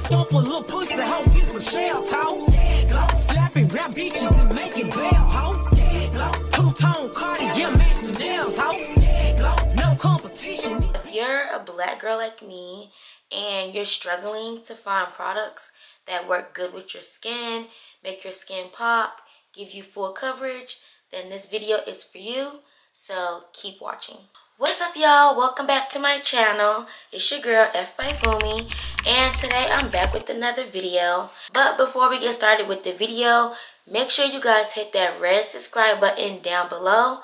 stomp a little push the hoe gets some shell toes. Dead glow, slapping rap bitches and making bail, ho. Dead glow, two-tone Cartier match the nails, ho. Dead glow, no competition. If you're a black girl like me and you're struggling to find products that work good with your skin, make your skin pop, give you full coverage, then this video is for you. So keep watching. What's up, y'all? Welcome back to my channel. It's your girl F by Fumi, and today I'm back with another video. But before we get started with the video, make sure you guys hit that red subscribe button down below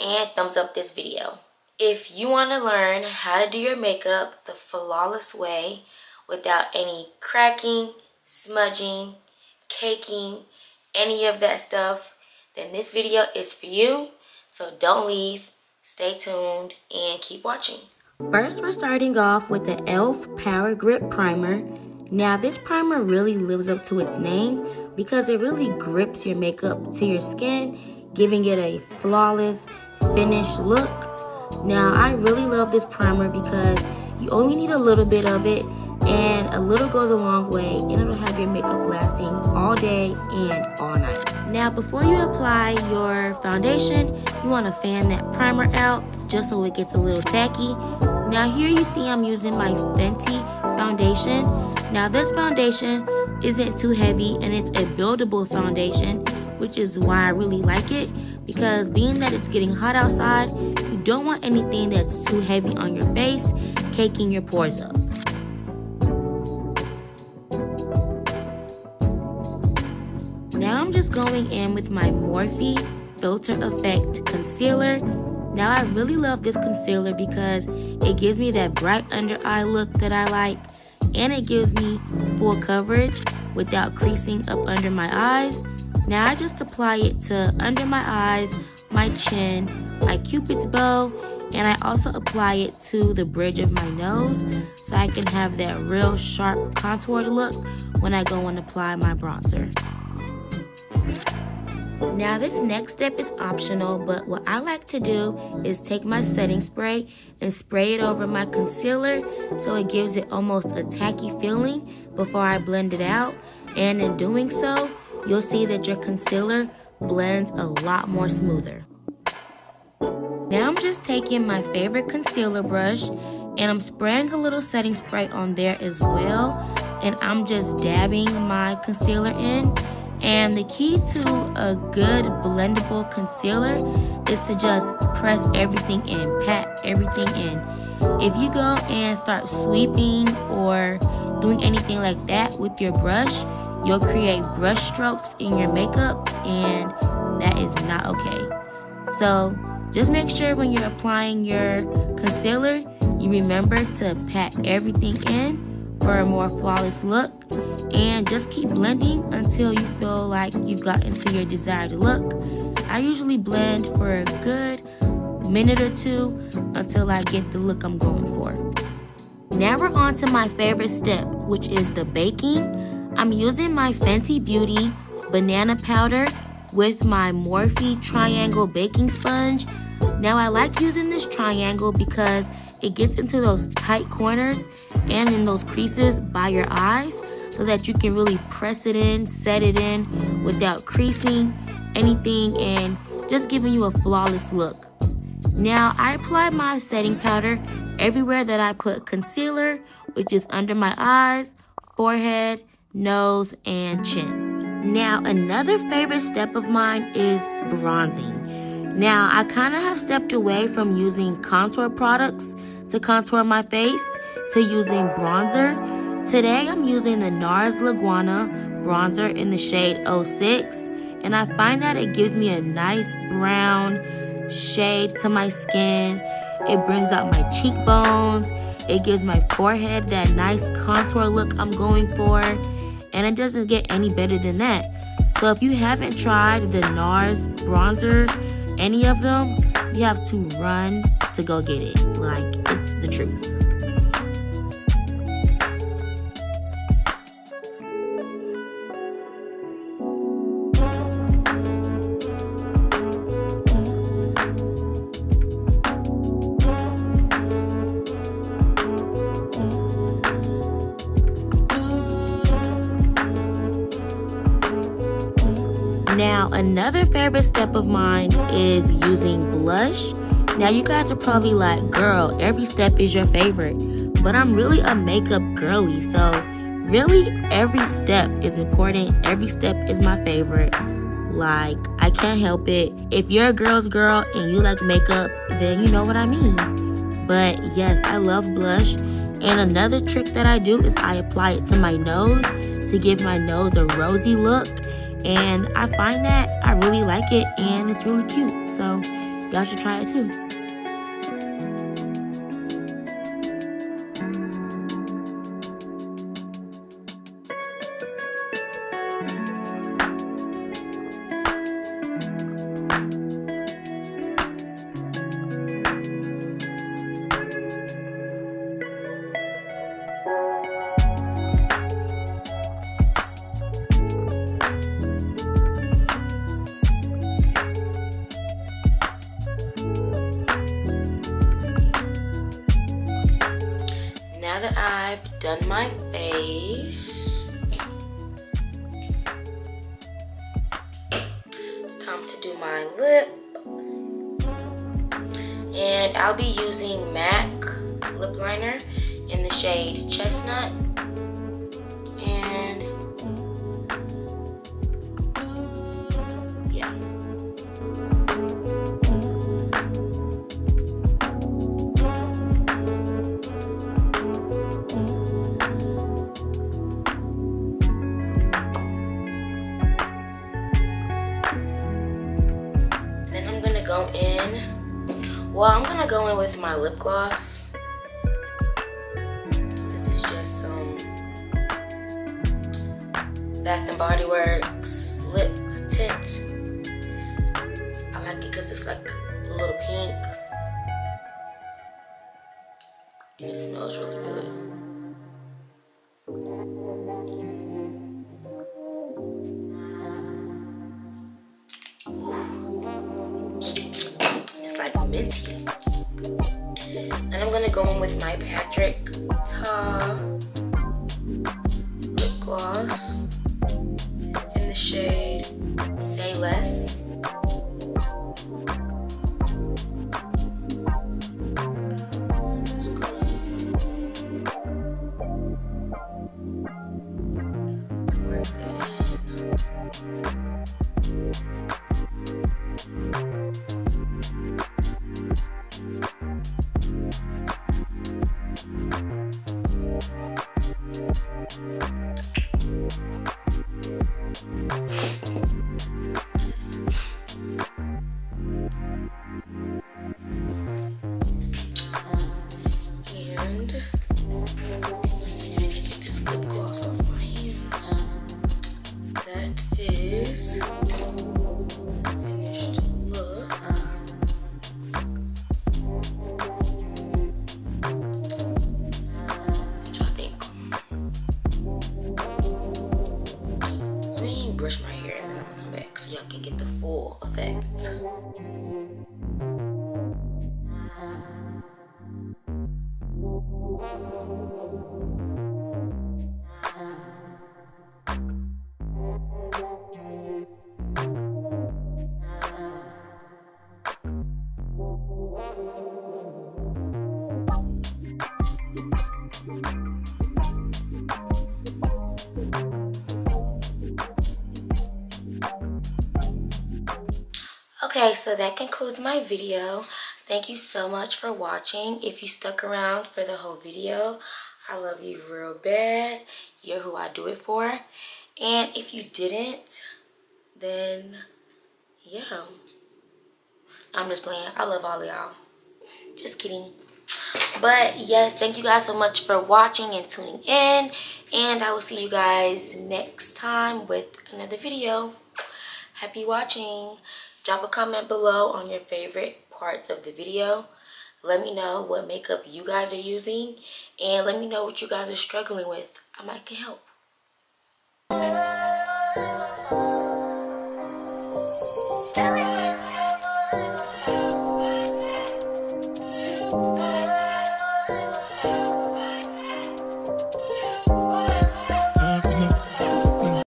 and thumbs up this video. If you want to learn how to do your makeup the flawless way without any cracking, smudging, caking, any of that stuff, then this video is for you. So don't leave. Stay tuned and keep watching. First, we're starting off with the e.l.f. Power Grip Primer. Now, this primer really lives up to its name because it really grips your makeup to your skin, giving it a flawless, finished look. Now, I really love this primer because you only need a little bit of it, and a little goes a long way, and it'll have your makeup lasting all day and all night. Now, before you apply your foundation, you want to fan that primer out just so it gets a little tacky. Now, here you see I'm using my Fenty foundation. Now, this foundation isn't too heavy, and it's a buildable foundation, which is why I really like it, because being that it's getting hot outside, you don't want anything that's too heavy on your face, caking your pores up. Now I'm just going in with my Morphe Filter Effect Concealer. Now I really love this concealer because it gives me that bright under eye look that I like, and it gives me full coverage without creasing up under my eyes. Now I just apply it to under my eyes, my chin, my cupid's bow, and I also apply it to the bridge of my nose so I can have that real sharp contoured look when I go and apply my bronzer. Now, this next step is optional, but what I like to do is take my setting spray and spray it over my concealer so it gives it almost a tacky feeling before I blend it out. And in doing so, you'll see that your concealer blends a lot more smoother. Now I'm just taking my favorite concealer brush and I'm spraying a little setting spray on there as well. And I'm just dabbing my concealer in. And the key to a good blendable concealer is to just press everything in, pat everything in. If you go and start sweeping or doing anything like that with your brush, you'll create brush strokes in your makeup, and that is not okay. So just make sure when you're applying your concealer, you remember to pat everything in for a more flawless look, and just keep blending until you feel like you've gotten to your desired look. I usually blend for a good minute or two until I get the look I'm going for. Now we're on to my favorite step, which is the baking. I'm using my Fenty Beauty banana powder with my Morphe triangle baking sponge. Now I like using this triangle because it gets into those tight corners and in those creases by your eyes so that you can really press it in, set it in without creasing anything and just giving you a flawless look. Now I apply my setting powder everywhere that I put concealer, which is under my eyes, forehead, nose, and chin. Now another favorite step of mine is bronzing. Now, I kind of have stepped away from using contour products to contour my face to using bronzer. Today, I'm using the NARS Laguana bronzer in the shade 06, and I find that it gives me a nice brown shade to my skin. It brings out my cheekbones. It gives my forehead that nice contour look I'm going for, and it doesn't get any better than that. So if you haven't tried the NARS bronzers, any of them, you have to run to go get it. Like, it's the truth. Now, another favorite step of mine is using blush. Now, you guys are probably like, girl, every step is your favorite. But I'm really a makeup girly, so really every step is important. Every step is my favorite. Like, I can't help it. If you're a girl's girl and you like makeup, then you know what I mean. But yes, I love blush. And another trick that I do is I apply it to my nose to give my nose a rosy look. And I find that I really like it and it's really cute. So y'all should try it too. Now that I've done my face, it's time to do my lip. And I'll be using MAC lip liner in the shade Chestnut. And yeah. I'm gonna go in with my lip gloss. This is just some Bath & Body Works lip tint. I like it because it's like a little pink. And it smells really good. Minty. Then I'm gonna go in with my Patrick Ta lip gloss in the shade Say Less. I'm just gonna work that in. This lip gloss off my hands. That is the finished look. What y'all think? Let me brush my hair and then I'm gonna come back so y'all can get the full effect. Okay, so that concludes my video. Thank you so much for watching. If you stuck around for the whole video, I love you real bad. You're who I do it for. And if you didn't, then yeah. I'm just playing. I love all of y'all. Just kidding. But yes, thank you guys so much for watching and tuning in. And I will see you guys next time with another video. Happy watching. Drop a comment below on your favorite parts of the video. Let me know what makeup you guys are using. And let me know what you guys are struggling with. I might can help.